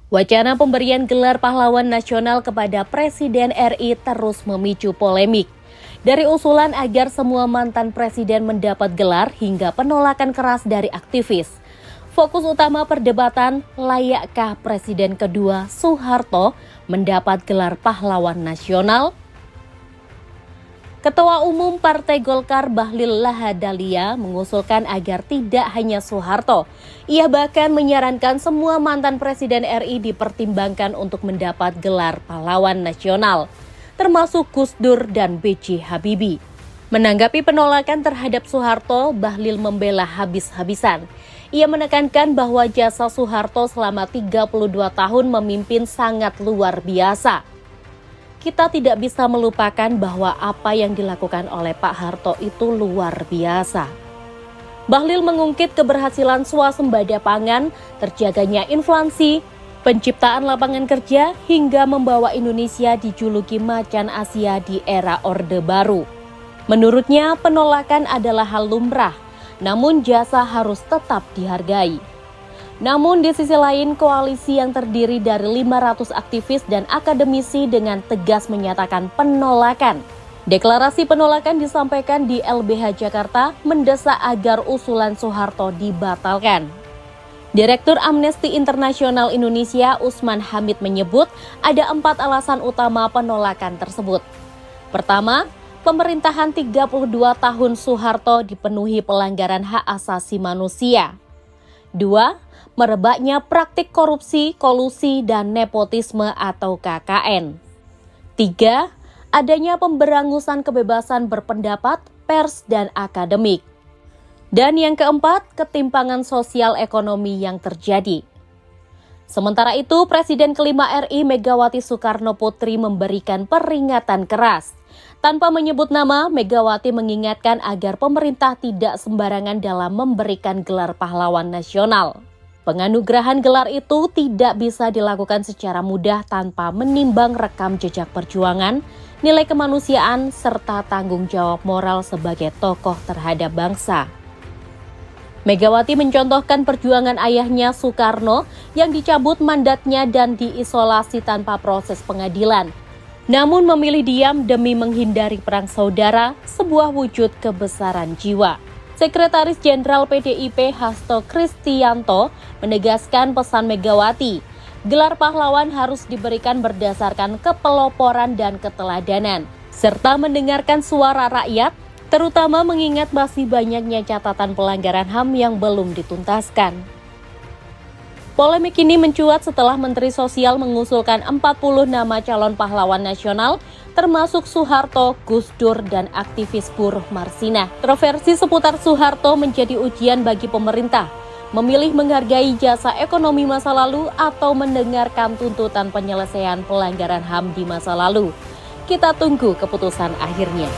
Wacana pemberian gelar pahlawan nasional kepada Presiden RI terus memicu polemik. Dari usulan agar semua mantan presiden mendapat gelar hingga penolakan keras dari aktivis. Fokus utama perdebatan, layakkah Presiden kedua Soeharto mendapat gelar pahlawan nasional? Ketua Umum Partai Golkar Bahlil Lahadalia mengusulkan agar tidak hanya Soeharto. Ia bahkan menyarankan semua mantan Presiden RI dipertimbangkan untuk mendapat gelar pahlawan nasional, termasuk Gus Dur dan B.J. Habibie. Menanggapi penolakan terhadap Soeharto, Bahlil membela habis-habisan. Ia menekankan bahwa jasa Soeharto selama 32 tahun memimpin sangat luar biasa. Kita tidak bisa melupakan bahwa apa yang dilakukan oleh Pak Harto itu luar biasa. Bahlil mengungkit keberhasilan swasembada pangan, terjaganya inflasi, penciptaan lapangan kerja, hingga membawa Indonesia dijuluki macan Asia di era Orde Baru. Menurutnya, penolakan adalah hal lumrah, namun jasa harus tetap dihargai. Namun di sisi lain, koalisi yang terdiri dari 500 aktivis dan akademisi dengan tegas menyatakan penolakan. Deklarasi penolakan disampaikan di LBH Jakarta mendesak agar usulan Soeharto dibatalkan. Direktur Amnesty International Indonesia Usman Hamid menyebut ada 4 alasan utama penolakan tersebut. Pertama, pemerintahan 32 tahun Soeharto dipenuhi pelanggaran hak asasi manusia. 2. Merebaknya praktik korupsi, kolusi, dan nepotisme atau KKN. 3. Adanya pemberangusan kebebasan berpendapat, pers, dan akademik. Dan yang keempat, ketimpangan sosial ekonomi yang terjadi. Sementara itu, Presiden kelima RI Megawati Soekarno Putri memberikan peringatan keras. Tanpa menyebut nama, Megawati mengingatkan agar pemerintah tidak sembarangan dalam memberikan gelar pahlawan nasional. Penganugerahan gelar itu tidak bisa dilakukan secara mudah tanpa menimbang rekam jejak perjuangan, nilai kemanusiaan, serta tanggung jawab moral sebagai tokoh terhadap bangsa. Megawati mencontohkan perjuangan ayahnya Soekarno yang dicabut mandatnya dan diisolasi tanpa proses pengadilan. Namun memilih diam demi menghindari perang saudara, sebuah wujud kebesaran jiwa. Sekretaris Jenderal PDIP Hasto Kristianto menegaskan pesan Megawati, gelar pahlawan harus diberikan berdasarkan kepeloporan dan keteladanan, serta mendengarkan suara rakyat, terutama mengingat masih banyaknya catatan pelanggaran HAM yang belum dituntaskan. Polemik ini mencuat setelah Menteri Sosial mengusulkan 40 nama calon pahlawan nasional, termasuk Soeharto, Gus Dur, dan aktivis buruh Marsina. Kontroversi seputar Soeharto menjadi ujian bagi pemerintah, memilih menghargai jasa ekonomi masa lalu atau mendengarkan tuntutan penyelesaian pelanggaran HAM di masa lalu. Kita tunggu keputusan akhirnya.